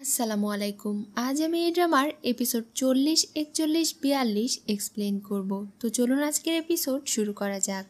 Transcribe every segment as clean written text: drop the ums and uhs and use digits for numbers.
আসসালামু আলাইকুম। আজ আমি এই ড্রামার এপিসোড 40, 41, 42 এক্সপ্লেন করব। তো চলুন আজকের এপিসোড শুরু করা যাক।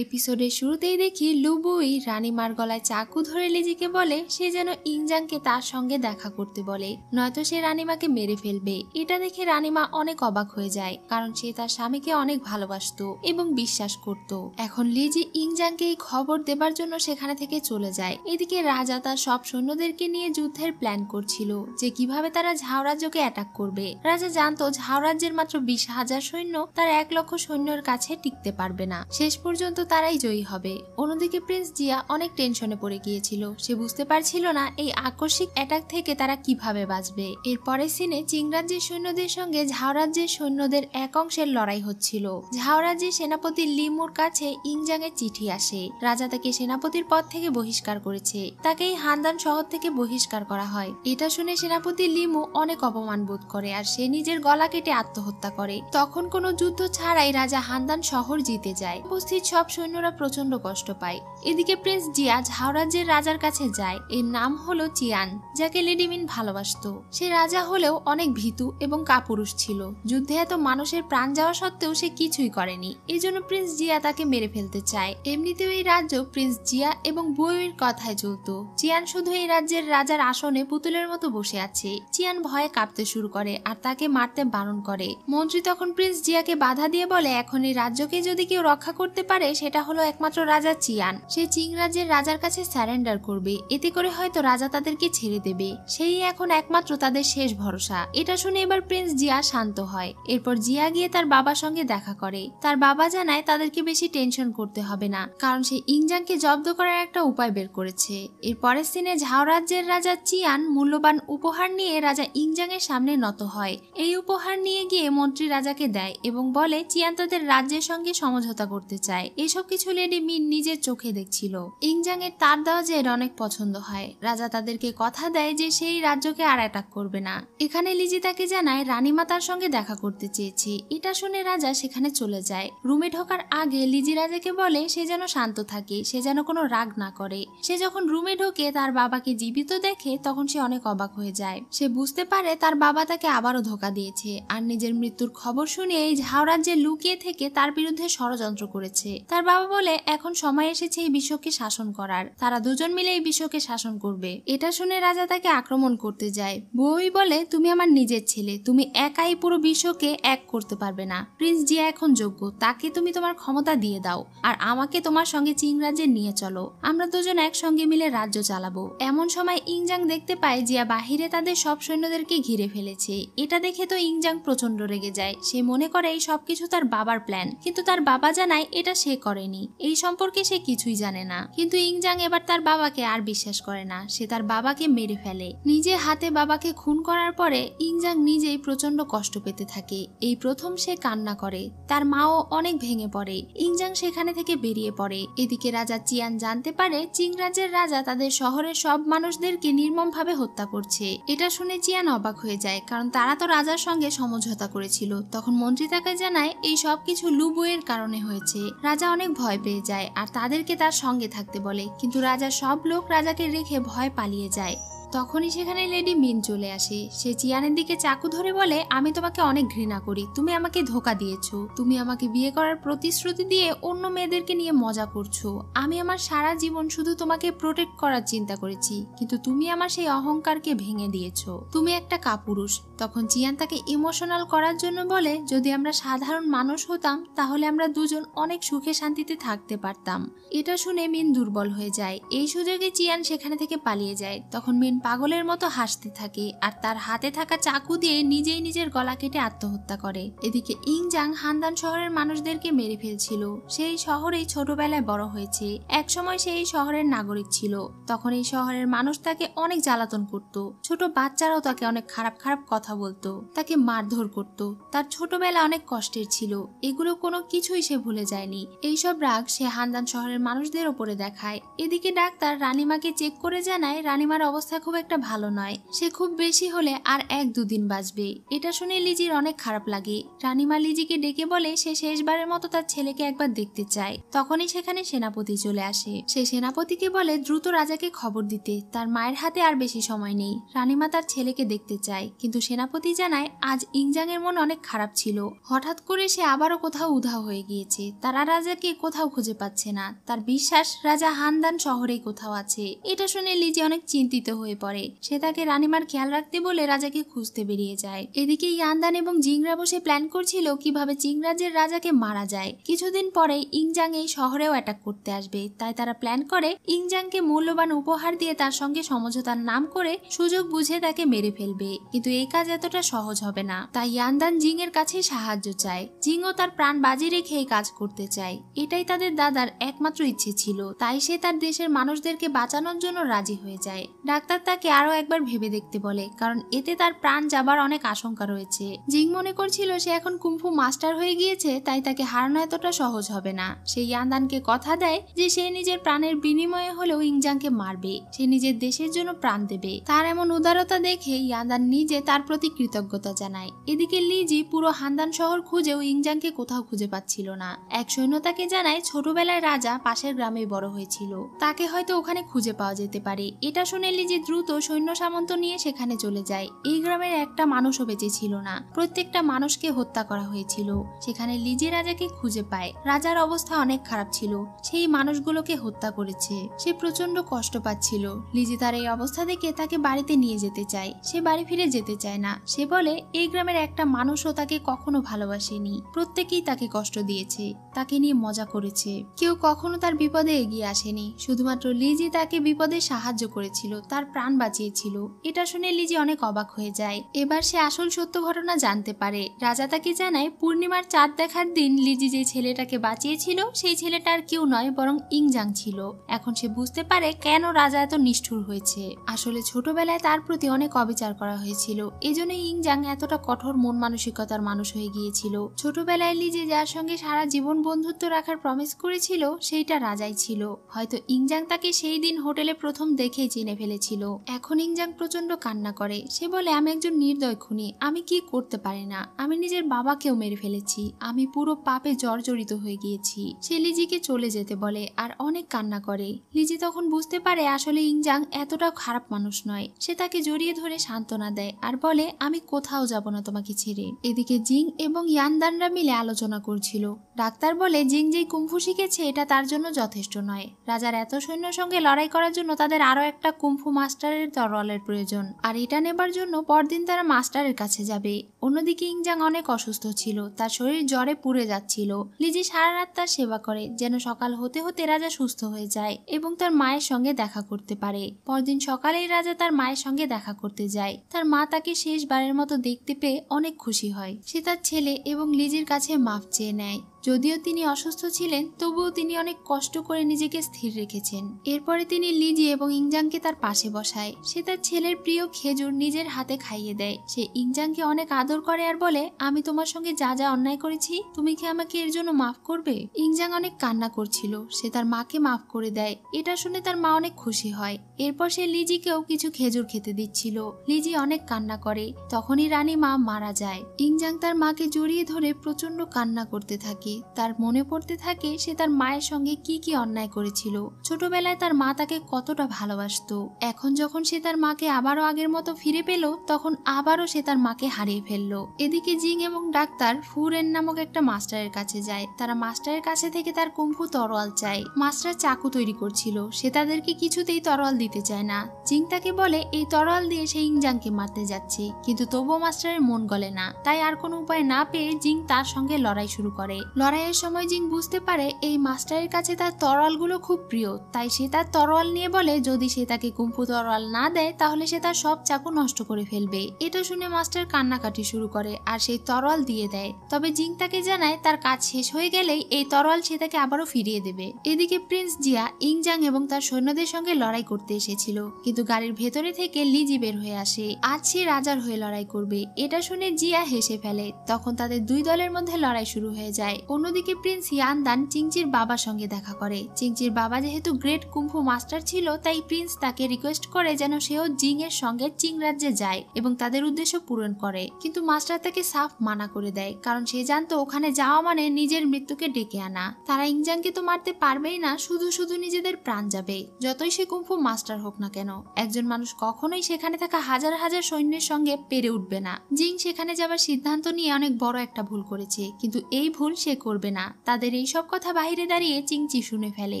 এপিসোডের শুরুতেই দেখি লুবুই রানীমার গলায় চাকু ধরে লিজিকে বলে সে যেন ইংজাংকে তার সঙ্গে দেখা করতে বলে, নয়তো সে রানীমাকে মেরে ফেলবে। এটা দেখে রানীমা অনেক অবাক হয়ে যায়, কারণ সে তার স্বামীকে অনেক ভালোবাসতো এবং বিশ্বাস করত। এখন লিজি ইংজাংকে এই খবর দেবার জন্য সেখানে থেকে চলে যায়। এদিকে রাজা তার সব সৈন্যদেরকে নিয়ে যুদ্ধের প্ল্যান করছিল যে কিভাবে তারা ঝাও রাজ্যকে অ্যাটাক করবে। রাজা জানতো ঝাও রাজ্যের মাত্র 20,000 সৈন্য তার 1 লক্ষ সৈন্যের কাছে টিকতে পারবে না। শেষ পর্যন্ত তারাই জয়ী হবে। অন্যদিকে প্রিন্স জিয়া অনেক টেনশনে পড়ে গিয়েছিল। সে বুঝতে পারছিল না এই আকস্মিক অ্যাটাক থেকে তারা কিভাবে বাঁচবে। এরপরের সিনে চিং রাজ্যের সৈন্যদের সঙ্গে ঝাও রাজ্যের সৈন্যদের এক অংশের লড়াই হচ্ছিল। ঝাও রাজ্যের সেনাপতি লিমুর কাছে ইংজাং এর চিঠি আসে। রাজা তাকে সেনাপতির পদ থেকে বহিষ্কার করেছে। তাকে এই হানদান শহর থেকে বহিষ্কার করা হয়। এটা শুনে সেনাপতি লিমু অনেক অপমান বোধ করে আর সে নিজের গলা কেটে আত্মহত্যা করে। তখন কোনো যুদ্ধ ছাড়াই রাজা হানদান শহর জিতে যায়। উপস্থিত সব সৈন্যরা প্রচন্ড কষ্ট পায়। এদিকে প্রিন্স জিয়া ঝাও রাজ্যের রাজার কাছে যায়। এর নাম হলো চিয়ান, যাকে লেডি মিন ভালোবাসতো। সে রাজা হলেও অনেক ভীতু এবং কাপুরুষ ছিল। যুদ্ধে এত মানুষের প্রাণ যাওয়া সত্ত্বেও সে কিছুই করেনি। এই জন্য প্রিন্স জিয়া তাকে মেরে ফেলতে চায়। এমনিতেও এই রাজ্য প্রিন্স জিয়া এবং বুয়ের কথায় চলতো। চিয়ান শুধু এই রাজ্যের রাজার আসনে পুতুলের মতো বসে আছে। চিয়ান ভয়ে কাঁপতে শুরু করে আর তাকে মারতে বারণ করে। মন্ত্রী তখন প্রিন্স জিয়াকে বাধা দিয়ে বলে এখন এই রাজ্যকে যদি কেউ রক্ষা করতে পারে সেটা হলো একমাত্র রাজা চিয়ান। সে চিং রাজ্যের রাজার কাছে স্যারেন্ডার করবে, এতে করে হয়তো রাজা তাদেরকে ছেড়ে দেবে। সেই এখন একমাত্র তাদের শেষ ভরসা। এটা শুনে এবার প্রিন্স জিয়া শান্ত হয়। এরপর জিয়া গিয়ে তার বাবার সঙ্গে দেখা করে। তার বাবা জানায় তাদেরকে বেশি টেনশন করতে হবে না, কারণ সে ইংজাংকে জব্দ করার একটা উপায় বের করেছে। এর পরের সিনে ঝাও রাজ্যের রাজা চিয়ান মূল্যবান উপহার নিয়ে রাজা ইংজাং এর সামনে নত হয়। এই উপহার নিয়ে গিয়ে মন্ত্রী রাজাকে দেয় এবং বলে চিয়ান তাদের রাজ্যের সঙ্গে সমঝোতা করতে চায়। এসব কিছু লেডি মিন নিজের চোখে দেখছিল। ইংজাং এর তার দেওয়া জেড অনেক পছন্দ হয়। রাজা তাদেরকে কথা দেয় যে সেই রাজ্যকে আর অ্যাটাক করবে না। এখানে লিজি তাকে জানায় রানীমা তার সঙ্গে দেখা করতে চেয়েছে। এটা শুনে রাজা সেখানে চলে যায়। রুমে ঢোকার আগে লিজি রাজাকে বলে সে যেন শান্ত থাকে, সে যেন কোনো রাগ না করে। সে যখন রুমে ঢোকে তার বাবাকে জীবিত দেখে তখন সে অনেক অবাক হয়ে যায়। সে বুঝতে পারে তার বাবা তাকে আবারও ধোঁকা দিয়েছে আর নিজের মৃত্যুর খবর শুনে এই ঝাও রাজ্যে লুকিয়ে থেকে তার বিরুদ্ধে ষড়যন্ত্র করেছে। তার বাবা বলে এখন সময় এসেছে এই বিশ্বকে শাসন করার। তারা দুজন মিলে এই বিশ্বকে শাসন করবে। এটা শুনে রাজা তাকে আক্রমণ করতে যায়। বই বলে তুমি আমার নিজের ছেলে, তুমি একাই পুরো বিশ্বকে এক করতে পারবে না। প্রিন্স জিয়া এখন যোগ্য, তাকে তুমি তোমার ক্ষমতা দিয়ে দাও আর আমাকে তোমার সঙ্গে চিং রাজ্যে নিয়ে চলো। আমরা দুজন একসঙ্গে মিলে রাজ্য চালাবো। এমন সময় ইংজাং দেখতে পায় জিয়া বাহিরে তাদের সব সৈন্যদেরকে ঘিরে ফেলেছে। এটা দেখে তো ইংজাং প্রচন্ড রেগে যায়। সে মনে করে এই সবকিছু তার বাবার প্ল্যান, কিন্তু তার বাবা জানায় এটা সে করেনি। এই সম্পর্কে সে কিছুই জানে না। কিন্তু ইংজাং এবার তার বাবাকে আর বিশ্বাস করে না। সে তার বাবাকে মেরে ফেলে। নিজে হাতে বাবাকে খুন করার পরে ইংজাং নিজেই প্রচন্ড কষ্ট পেতে থাকে। এই প্রথম সে কান্না করে। তার মাও অনেক ভেঙে পড়ে। ইংজাং সেখানে থেকে বেরিয়ে পড়ে। এদিকে রাজা চিয়ান জানতে পারে চিং রাজ্যের রাজা তাদের শহরের সব মানুষদেরকে নির্মমভাবে হত্যা করছে। এটা শুনে চিয়ান অবাক হয়ে যায়, কারণ তারা তো রাজার সঙ্গে সমঝোতা করেছিল। তখন মন্ত্রী তাকে জানায় এই সবকিছু লুবুয়ের কারণে হয়েছে। রাজা অনেক ভয় পেয়ে যায় আর তাদেরকে তার সঙ্গে থাকতে বলে, কিন্তু রাজার সব লোক রাজাকে রেখে ভয় পালিয়ে যায়। তখনই সেখানে লেডি মিন চলে আসে। সে চিয়ানের দিকে চাকু ধরে বলে আমি তোমাকে অনেক ঘৃণা করি। তুমি আমাকে ধোঁকা দিয়েছো। তুমি আমাকে বিয়ে করার প্রতিশ্রুতি দিয়ে অন্য মেয়েদেরকে নিয়ে মজা করছো। আমি আমার সারা জীবন শুধু তোমাকে প্রোটেক্ট করার চিন্তা করেছি, কিন্তু তুমি আমার সেই অহংকারকে ভেঙে দিয়েছো। তুমি একটা কাপুরুষ। তখন চিয়ান তাকে ইমোশনাল করার জন্য বলে যদি আমরা সাধারণ মানুষ হতাম তাহলে আমরা দুজন অনেক সুখে শান্তিতে থাকতে পারতাম। এটা শুনে মিন দুর্বল হয়ে যায়। এই সুযোগে চিয়ান সেখানে থেকে পালিয়ে যায়। তখন মিন পাগলের মতো হাসতে থাকে আর তার হাতে থাকা চাকু দিয়ে নিজেই নিজের গলা কেটে আত্মহত্যা করে। এদিকে ইংজাং হানদান শহরের মানুষদেরকে মেরে ফেলছিল। সেই শহরেই ছোটবেলায় বড় হয়েছে। একসময় সেই শহরের নাগরিক ছিল। তখন এই শহরের মানুষ তাকে অনেক জ্বালাতন করত। ছোট বাচ্চারাও তাকে অনেক খারাপ খারাপ কথা বলতো, তাকে মারধর করত। তার ছোটবেলা অনেক কষ্টের ছিল। এগুলো কোনো কিছুই সে ভুলে যায়নি। এইসব রাগ সে হানদান শহরের মানুষদের ওপরে দেখায়। এদিকে ডাক্তার রানীমাকে চেক করে জানায় রানীমার অবস্থা খুব একটা ভালো নয়, সে খুব বেশি হলে আর 1-2 দিন বাঁচবে। এটা শুনে লিজির অনেক খারাপ লাগে। রানীমা লিজিকে ডেকে বলে সে শেষবারের মতো তার ছেলেকে একবার দেখতে চায়। তখনই সেখানে সেনাপতি চলে আসে। সে সেনাপতিকে বলে দ্রুত রাজাকে খবর দিতে, তার মায়ের হাতে আর বেশি সময় নেই। রানীমা তার ছেলেকে দেখতে চায়, কিন্তু সেনাপতি জানায় আজ ইংজাং এর মন অনেক খারাপ ছিল। হঠাৎ করে সে আবারও কোথাও উধাও হয়ে গিয়েছে। তারা রাজাকে কোথাও খুঁজে পাচ্ছে না। তার বিশ্বাস রাজা হানদান শহরেই কোথাও আছে। এটা শুনে লিজি অনেক চিন্তিত হয়ে পড়ে। সে তাকে রানীমার খেয়াল রাখতে বলে রাজাকে খুঁজতে বেরিয়ে যায়। এদিকে ইয়ানদান এবং জিংরা বসে প্ল্যান করছিল কিভাবে চিংরাজের রাজাকে মারা যায়। কিছুদিন পরে ইংজাং এই শহরেও অ্যাটাক করতে আসবে, তাই তারা প্ল্যান করে ইংজাংকে মূল্যবান উপহার দিয়ে তার সঙ্গে সমঝোতার নাম করে সুযোগ বুঝে তাকে মেরে ফেলবে। কিন্তু এই কাজ এতটা সহজ হবে না, তাই ইয়ানদান জিং এর কাছে সাহায্য চায়। জিংও তার প্রাণ বাজি রেখে এই কাজ করতে চায়। এটাই তাদের দাদার একমাত্র ইচ্ছে ছিল, তাই সে তার দেশের মানুষদেরকে বাঁচানোর জন্য রাজি হয়ে যায়। ডাক্তার তাকে আরো একবার ভেবে দেখতে বলে, কারণ এতে তার প্রাণ যাবার অনেক আশঙ্কা রয়েছে। জিং মনে করছিল সে এখন কুম্ফু মাস্টার হয়ে গিয়েছে, তাই তাকে হারানো এতটা সহজ হবে না। সে ইয়ানদানকে কথা দেয় যে সে নিজের প্রাণের বিনিময়ে হলেও ইংজাংকে মারবে, সে নিজের দেশের জন্য প্রাণ দেবে। তার এমন উদারতা দেখে ইয়ানদান নিজে তার প্রতি কৃতজ্ঞতা জানায়। এদিকে লিজি পুরো হানদান শহর খুঁজেও ইংজাংকে কোথাও খুঁজে পাচ্ছিল না। এক সৈন্য তাকে জানায় ছোটবেলায় রাজা পাশের গ্রামে বড় হয়েছিল, তাকে হয়তো ওখানে খুঁজে পাওয়া যেতে পারে। এটা শুনে লিজি দ্রুত সৈন্য সামন্ত নিয়ে সেখানে চলে যায়। এই গ্রামের একটা মানুষও বেঁচে ছিল না, প্রত্যেকটা মানুষকে হত্যা করা হয়েছিল। সেখানে লিজি রাজাকে খুঁজে পায়। রাজার অবস্থা অনেক খারাপ ছিল, সেই মানুষগুলোকে হত্যা করেছে। সে প্রচন্ড কষ্ট পাচ্ছিল। লিজি তার এই অবস্থা দেখে তাকে বাড়িতে নিয়ে যেতে চায়। সে বাড়ি ফিরে যেতে চায় না। সে বলে এই গ্রামের একটা মানুষও তাকে কখনো ভালোবাসেনি, প্রত্যেকেই তাকে কষ্ট দিয়েছে, তাকে নিয়ে মজা করেছে, কেউ কখনো তার বিপদে এগিয়ে আসেনি। শুধুমাত্র লিজি তাকে বিপদে সাহায্য করেছিল, তার প্রাণ বাঁচিয়েছিল। এটা শুনে লিজি অনেক অবাক হয়ে যায়। এবার সে আসল সত্য ঘটনা জানতে পারে। রাজা তাকে জানায় পূর্ণিমার চাঁদ দেখার দিন লিজি যে ছেলেটাকে বাঁচিয়েছিল সেই ছেলেটা আর কেউ নয়, বরং ইংজাং ছিল। এখন সে বুঝতে পারে কেন রাজা এত নিষ্ঠুর হয়েছে। আসলে ছোটবেলায় তার প্রতি অনেক অবিচার করা হয়েছিল, এজন্য ইংজাং এতটা কঠোর মন মানসিকতার মানুষ হয়ে গিয়েছিল। ছোটবেলায় লিজি যার সঙ্গে সারা জীবন বন্ধুত্ব রাখার প্রমিস করেছিল সেইটা রাজাই ছিল। হয়তো ইংজাং তাকে সেই দিন হোটেলে প্রথম দেখেই চিনে ফেলেছিল। এখন ইংজাং প্রচন্ড কান্না করে। সে বলে আমি একজন নির্দয় খুনি, আমি কি করতে পারি না, আমি নিজের বাবাকেও মেরে ফেলেছি, আমি পুরো পাপে জর্জরিত হয়ে গিয়েছি। সে লিজিকে চলে যেতে বলে আর অনেক কান্না করে। লিজি তখন বুঝতে পারে আসলে ইংজাং এতটাও খারাপ মানুষ নয়। সে তাকে জড়িয়ে ধরে সান্ত্বনা দেয় আর বলে আমি কোথাও যাব না তোমাকে ছেড়ে। এদিকে জিং এবং ইয়ানদানরা মিলে আলোচনা করছিল। ডাক্তার বলে জিং যেই কুম্ফু শিখেছে এটা তার জন্য যথেষ্ট নয়। রাজার এত সৈন্যের সঙ্গে লড়াই করার জন্য তাদের আরো একটা কুম্ফু মাস্টারের তরোয়ালের প্রয়োজন, আর এটা নেবার জন্য পরদিন তারা মাস্টারের কাছে যাবে। অন্যদিকে ইংজাং অনেক অসুস্থ ছিল, তার শরীর জ্বরে পুড়ে যাচ্ছিল। লিজি সারা রাত তার সেবা করে যেন সকাল হতে হতে রাজা সুস্থ হয়ে যায় এবং তার মায়ের সঙ্গে দেখা করতে পারে। পরদিন সকালেই রাজা তার মায়ের সঙ্গে দেখা করতে যায়। তার মা তাকে শেষবারের মতো দেখতে পেয়ে অনেক খুশি হয়। সে তার ছেলে এবং লিজির কাছে মাফ চেয়ে নেয়। যদিও তিনি অসুস্থ ছিলেন, তবুও তিনি অনেক কষ্ট করে নিজেকে স্থির রেখেছেন। এরপরে তিনি লিজি এবং ইংজাংকে তার পাশে বসায়। সে তার ছেলের প্রিয় খেজুর নিজের হাতে খাইয়ে দেয়। সে ইংজাংকে অনেক আদর করে আর বলে আমি তোমার সঙ্গে যা যা অন্যায় করেছি তুমি কি আমাকে এর জন্য মাফ করবে? ইংজাং অনেক কান্না করছিল। সে তার মাকে মাফ করে দেয়। এটা শুনে তার মা অনেক খুশি হয়। এরপর সে লিজিকেও কিছু খেজুর খেতে দিচ্ছিল। লিজি অনেক কান্না করে। তখনই রানী মা মারা যায়। ইংজাং তার মাকে জড়িয়ে ধরে প্রচন্ড কান্না করতে থাকে। তার মনে পড়তে থাকে সে তার মায়ের সঙ্গে কি কি অন্যায় করেছিল। ছোটবেলায় তার মা তাকে কতটা ভালোবাসতো। এখন যখন সে তার মাকে আবারও আগের মতো ফিরে পেল, তখন আবারও সে তার মাকে হারিয়ে ফেললো। এদিকে জিং এবং ডাক্তার ফুরেন নামক একটা মাস্টারের কাছে যায়। তারা মাস্টারের কাছে থেকে তার কুম্ফু তরোয়াল চায়। মাস্টার চাকু তৈরি করছিল, সে তাদেরকে কিছুতেই তরোয়াল দিতে চায় না। জিং তাকে বলে এই তরোয়াল দিয়ে সে ইংজাংকে মারতে যাচ্ছে, কিন্তু তবুও মাস্টারের মন গলে না। তাই আর কোনো উপায় না পেয়ে জিং তার সঙ্গে লড়াই শুরু করে। লড়াইয়ের সময় জিং বুঝতে পারে এই মাস্টারের কাছে তার তরোয়ালগুলো খুব প্রিয়, তাই সে তার তরোয়াল নিয়ে বলে যদি সে তাকে কুম্ফু তরোয়াল না দেয় তাহলে সে তার সব চাকু নষ্ট করে ফেলবে। এটা শুনে মাস্টার কান্নাকাটি শুরু করে আর সেই তরোয়াল দিয়ে দেয়। তবে জিং তাকে জানায় তার কাজ শেষ হয়ে গেলেই এই তরোয়াল সে তাকে আবারও ফিরিয়ে দেবে। এদিকে প্রিন্স জিয়া ইংজাং এবং তার সৈন্যদের সঙ্গে লড়াই করতে এসেছিল, কিন্তু গাড়ির ভেতরে থেকে লিজি বের হয়ে আসে। আজ সে রাজার হয়ে লড়াই করবে। এটা শুনে জিয়া হেসে ফেলে। তখন তাদের দুই দলের মধ্যে লড়াই শুরু হয়ে যায়। অন্যদিকে প্রিন্স ইয়ানদান চিংচির বাবার সঙ্গে দেখা করে। চিংচির বাবা যেহেতু গ্রেট কুম্ফু মাস্টার ছিল, তাই প্রিন্স তাকে রিকোয়েস্ট করে যেন সেও জিং এর সঙ্গে চিং রাজ্যে যায় এবং তাদের উদ্দেশ্য পূরণ করে, কিন্তু মাস্টার তাকে সাফ মানা করে দেয়, কারণ সে জানতো ওখানে যাওয়া মানে নিজের মৃত্যুকে ডেকে আনা। তারা ইংজাংকে তো মারতে পারবেই না, শুধু শুধু নিজেদের প্রাণ যাবে, যতই সে কুম্ফু মাস্টার হোক না কেন। একজন মানুষ কখনোই সেখানে থাকা হাজার হাজার সৈন্যের সঙ্গে পেরে উঠবে না। জিং সেখানে যাবার সিদ্ধান্ত নিয়ে অনেক বড় একটা ভুল করেছে, কিন্তু এই ভুল সে করবে না। তাদের এই সব কথা বাইরে দাঁড়িয়ে চিংচি শুনে ফেলে।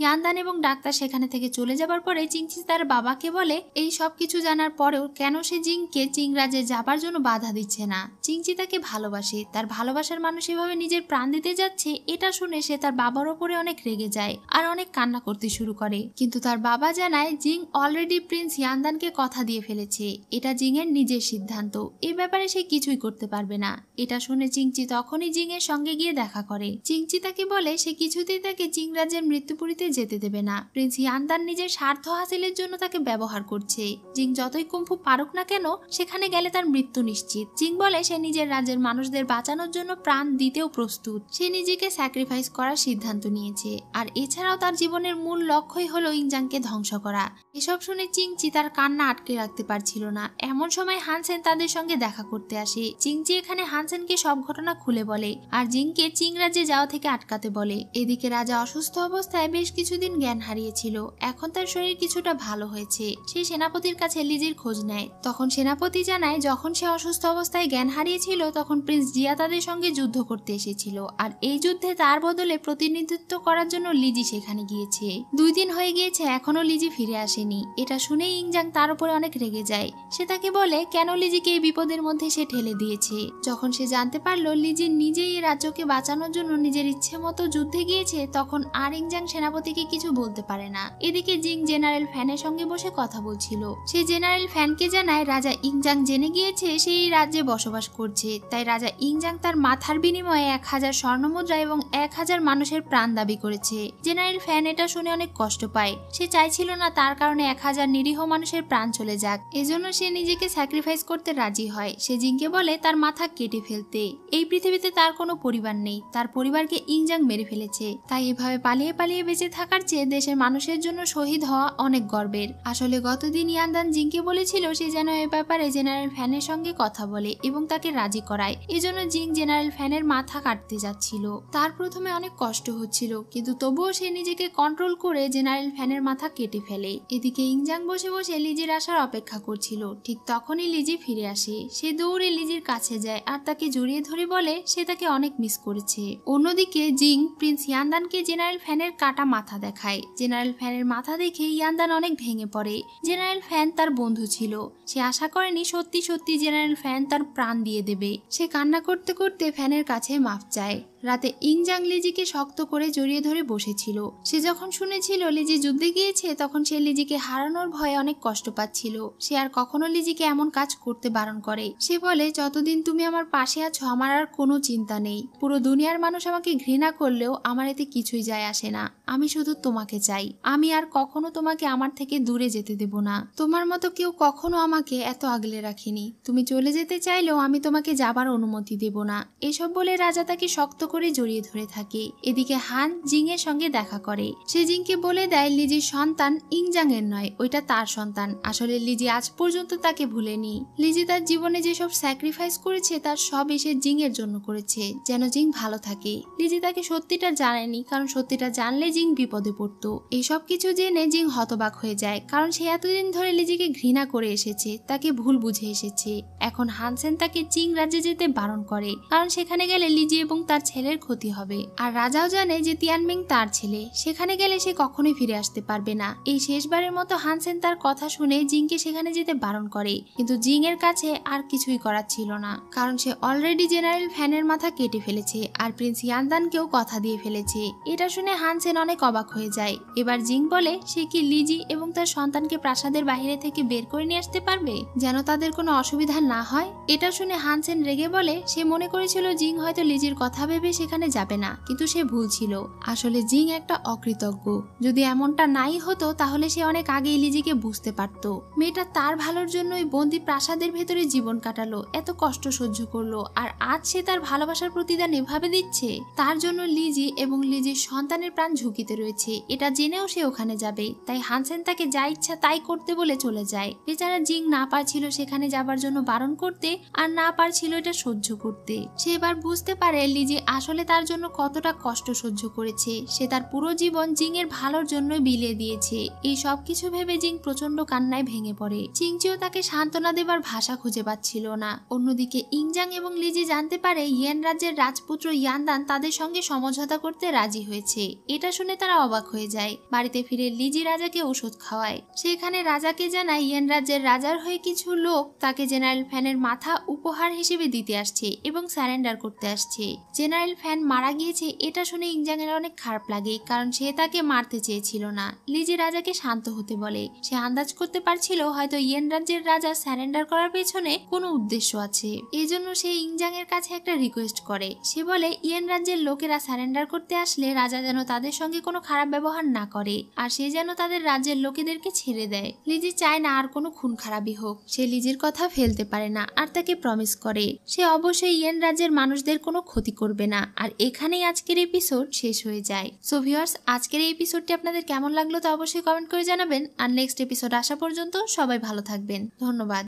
ইয়ানদান এবং ডাক্তার সেখানে থেকে চলে যাবার পরে চিংচি তার বাবাকে বলে এই সব কিছু জানার পরেও কেন সে জিংকে চিং রাজ্যে যাবার জন্য বাধা দিচ্ছে না। চিংচি তাকে ভালোবাসে, তার ভালোবাসার মানুষ এভাবে নিজের প্রাণ দিতে যাচ্ছে, এটা শুনে সে তার বাবার ওপরে অনেক রেগে যায় আর অনেক কান্না করতে শুরু করে। কিন্তু তার বাবা জানায় জিং অলরেডি প্রিন্স ইয়ানদানকে কথা দিয়ে ফেলেছে, এটা জিং এর নিজের সিদ্ধান্ত, এ ব্যাপারে সে কিছুই করতে পারবে না। এটা শুনে চিংচি তখনই জিং এর সঙ্গে গিয়ে দেখা করে। চিংচি তাকে বলে সে কিছুতেই তাকে চিং রাজ্যের মৃত্যুপুরীতে যেতে দেবে না। প্রিন্স ইয়ানদান নিজের স্বার্থ হাসিলের জন্য তাকে ব্যবহার করছে। জিং যতই কুম্ফু পারুক না কেন, সেখানে গেলে তার মৃত্যু নিশ্চিত। জিং বলে সে নিজের রাজ্যের মানুষদের বাঁচানোর জন্য প্রাণ দিতেও প্রস্তুত। সে নিজেকে স্যাক্রিফাইস করার সিদ্ধান্ত নিয়েছে, আর এছাড়াও তার জীবনের মূল লক্ষ্যই হলো ইংজাংকে ধ্বংস করা। এসব শুনে চিংচি তার কান্না আটকে রাখতে পারছিল না। এমন সময় হানসেন তাদের সঙ্গে দেখা করতে আসে। চিংচি এখানে হানসেনকে সব ঘটনা খুলে বলে আর জিংকে চিং রাজ্যে যাওয়া থেকে আটকাতে বলে। এদিকে রাজা অসুস্থ অবস্থায় বেশ কিছুদিন জ্ঞান হারিয়েছিল, এখন তার শরীর কিছুটা ভালো হয়েছে। সে সেনাপতির কাছে লিজির খোঁজ নেয়। তখন সেনাপতি জানায় যখন সে অসুস্থ অবস্থায় জ্ঞান হারিয়েছিল তখন প্রিন্স জিয়া তাদের সঙ্গে যুদ্ধ করতে এসেছিল, আর এই যুদ্ধে তার বদলে প্রতিনিধিত্ব করার জন্য লিজি সেখানে গিয়েছে। 2 দিন হয়ে গিয়েছে, এখনো লিজি ফিরে আসেনি। এটা শুনে ইংজাং তার উপরে অনেক রেগে যায়। সে তাকে বলে কেন লিজিকে এই বিপদের মধ্যে সে ঠেলে দিয়েছে। যখন সে জানতে পারলো লিজি নিজেই এই রাজ্যকে বাঁচানোর জন্য নিজের ইচ্ছে মতো যুদ্ধে গিয়েছে, তখন আর ইংজাং সেনাপতিকে কিছু বলতে পারে না। এদিকে জিং জেনারেল ফ্যানের সঙ্গে বসে কথা বলছিল। সে জেনারেল ফ্যানকে জানায় রাজা ইংজাং জেনে গিয়েছে সে এই রাজ্যে বসবাস করছে, তাই রাজা ইংজাং তার মাথার বিনিময়ে 1000 স্বর্ণমুদ্রা এবং 1000 মানুষের প্রাণ দাবি করেছে। জেনারেল ফ্যান এটা শুনে অনেক কষ্ট পায়। সে চাইছিল না তার কারণে 1000 নিরীহ মানুষের প্রাণ চলে যাক, এজন্য সে নিজেকে স্যাক্রিফাইস করতে রাজি হয়। সে জিংকে বলে তার মাথা কেটে ফেলতে। এই পৃথিবীতে তার কোনো পরিবার নেই, তার পরিবারকে ইংজাং মেরে ফেলেছে, তাই এভাবে পালিয়ে পালিয়ে বেঁচে থাকার চেয়ে দেশের মানুষের জন্য শহীদ হওয়া অনেক গর্বের। আসলে গতদিন ইয়ানদান জিংকে বলেছিল সে যেন এ ব্যাপারে জেনারেল ফ্যানের সঙ্গে কথা বলে এবং তাকে রাজি করায়, এজন্য জিং জেনারেল ফ্যানের মাথা কাটতে যাচ্ছিল। তার প্রথমে অনেক কষ্ট হচ্ছিল, কিন্তু তবুও সে নিজেকে কন্ট্রোল করে জেনারেল ফ্যানের মাথা কেটে ফেলে। এদিকে ইংজাং বসে বসে লিজির আসার অপেক্ষা করছিল। ঠিক তখনই লিজি ফিরে আসে। সে দৌড়ে লিজির কাছে যায় আর তাকে জড়িয়ে ধরে বলে সে তাকে অনেক মিস করেছে। অন্যদিকে জিং প্রিন্স ইয়ানদানকে জেনারেল ফ্যানের কাটা মাথা দেখায়। জেনারেল ফ্যানের মাথা দেখে ইয়ানদান অনেক ভেঙে পড়ে। জেনারেল ফ্যান তার বন্ধু ছিল, সে আশা করেনি সত্যি সত্যি জেনারেল ফ্যান তার প্রাণ দিয়ে দেবে। সে কান্না করতে করতে ফ্যানের কাছে মাফ চায়। রাতে ইংজাং লিজিকে শক্ত করে জড়িয়ে ধরে বসেছিল। সে যখন শুনেছিল লিজি যুদ্ধে গিয়েছে তখন সে লিজিকে হারানোর ভয়ে অনেক কষ্ট পাচ্ছিল। সে আর কখনো লিজিকে এমন কাজ করতে বারণ করে। সে বলে যতদিন তুমি আমার পাশে আছো আমার আর কোনো চিন্তা নেই। পুরো দুনিয়ার মানুষ আমাকে ঘৃণা করলেও আমার এতে কিছুই যায় আসে না। আমি শুধু তোমাকে চাই। আমি আর কখনো তোমাকে আমার থেকে দূরে যেতে দেব না। তোমার মতো কেউ কখনো আমাকে এত আগলে রাখিনি। তুমি চলে যেতে চাইলেও আমি তোমাকে যাবার অনুমতি দেব না। এসব বলে রাজা তাকে শক্ত করে জড়িয়ে ধরে থাকে। এদিকে হান জিং এর সঙ্গে দেখা করে। সে জিংকে বলে দেয় লিজির সন্তান ইংজাং এর নয়, ওইটা তার সন্তান। আসলে লিজি আজ পর্যন্ত তাকে ভুলেনি। লিজি তার জীবনে যেসব স্যাক্রিফাইস করেছে তার সব এসে জিং এর জন্য করেছে, যেন জিং ভালো থাকে। লিজি তাকে সত্যিটা জানেনি, কারণ সত্যিটা জানলে জিং বিপদে পড়তো। এইসব কিছু জেনে জিং হতবাক হয়ে যায়, কারণ সে এতদিন ধরে লিজিকে ঘৃণা করে এসেছে, তাকে ভুল বুঝে এসেছে। এখন হানসেন তাকে চিং রাজ্যে যেতে বারণ করে, কারণ সেখানে গেলে লিজি এবং তার ছেলের ক্ষতি হবে। আর রাজাও জানে যে তিয়ানমিং তার ছেলে, সেখানে গেলে সে কখনোই ফিরে আসতে পারবে না। এই শেষবারের মতো হানসেন তার কথা শুনে জিংকে সেখানে যেতে বারণ করে, কিন্তু জিং এর কাছে আর কিছুই করার ছিল না, কারণ সে অলরেডি জেনারেল ফ্যানের মাথা কেটে ফেলেছে আর প্রিন্স ইয়ানদানকেও কথা দিয়ে ফেলেছে। এটা শুনে হানসেন অনেক অবাক হয়ে যায়। এবার জিং বলে সে কি লিজি এবং তার সন্তানকে প্রাসাদের বাইরে থেকে বের করে নিয়ে আসতে পারবে, যেন তাদের কোনো অসুবিধা না হয়। এটা শুনে হানসেন রেগে বলে সে মনে করেছিল জিং হয়তো লিজির কথা ভেবে ভেবে সেখানে যাবে না, কিন্তু সে ভুল ছিল। আসলে জিং একটা অকৃতজ্ঞ। যদি এমনটা নাই হতো তাহলে সে অনেক আগেই লিজিকে বুঝতে পারতো। মেয়েটা তার ভালোর জন্যই বন্দি প্রাসাদের ভেতরে জীবন কাটালো, এত কষ্ট সহ্য করলো, আর আজ সে তার ভালোবাসার প্রতিদান এভাবে দিচ্ছে। তার জন্য লিজি এবং লিজির সন্তানের প্রাণ ঝুঁকিতে রয়েছে, এটা জেনেও সে ওখানে যাবে। তাই হানসেন তাকে যা ইচ্ছা তাই করতে বলে চলে যায়। বেচারা জিং না পারছিল সেখানে যাবার জন্য বারণ করতে, আর না পারছিল এটা সহ্য করতে। সে এবার বুঝতে পারে লিজি আসলে তার জন্য কতটা কষ্ট সহ্য করেছে। সে তার পুরো জীবন জিং এর ভালোর জন্য বিলিয়ে দিয়েছে। এই সবকিছু ভেবে জিং প্রচন্ড কান্নায় ভেঙে পড়ে। চিংচিও তাকে সান্ত্বনা দেবার ভাষা খুঁজে পাচ্ছিল না। অন্যদিকে ইংজাং এবং লিজি জানতে পারে ইয়েন রাজ্যের রাজপুত্র ইয়ানদান তাদের সঙ্গে সমঝোতা করতে রাজি হয়েছে। এটা শুনে তারা অবাক হয়ে যায়। বাড়িতে ফিরে লিজি রাজাকে ওষুধ খাওয়ায়। সেখানে রাজাকে জানায় ইয়েন রাজ্যের রাজার হয়ে কিছু লোক তাকে জেনারেল ফ্যানের মাথা উপহার হিসেবে দিতে আসছে এবং স্যারেন্ডার করতে আসছে। জেনারেল ফ্যান মারা গিয়েছে এটা শুনে ইংজাং এর অনেক খারাপ লাগে, কারণ সে তাকে মারতে চেয়েছিল না। লিজি রাজাকে শান্ত হতে বলে। সে আন্দাজ করতে পারছিল হয়তো ইয়েন রাজ্যের রাজা স্যারেন্ডার করার পেছনে কোনো উদ্দেশ্য আছে। এই জন্য সে ইংজাং এর কাছে একটা রিকোয়েস্ট করে। সে বলে ইয়েন রাজ্যের লোকেরা স্যারেন্ডার করতে আসলে রাজা যেন তাদের সঙ্গে কোনো খারাপ ব্যবহার না করে, আর সে যেন তাদের রাজ্যের লোকেদেরকে ছেড়ে দেয়। লিজি চায় না আর কোনো খুন খারাপই হোক। সে লিজির কথা ফেলতে পারে না, আর তাকে প্রমিস করে সে অবশ্যই ইয়েন রাজ্যের মানুষদের কোনো ক্ষতি করবে না। আর এখানেই আজকের এপিসোড শেষ হয়ে যায়। সো ভিউয়ার্স, আজকের এই এপিসোডটি আপনাদের কেমন লাগলো তা অবশ্যই কমেন্ট করে জানাবেন। আর নেক্সট এপিসোড আসা পর্যন্ত সবাই ভালো থাকবেন। ধন্যবাদ।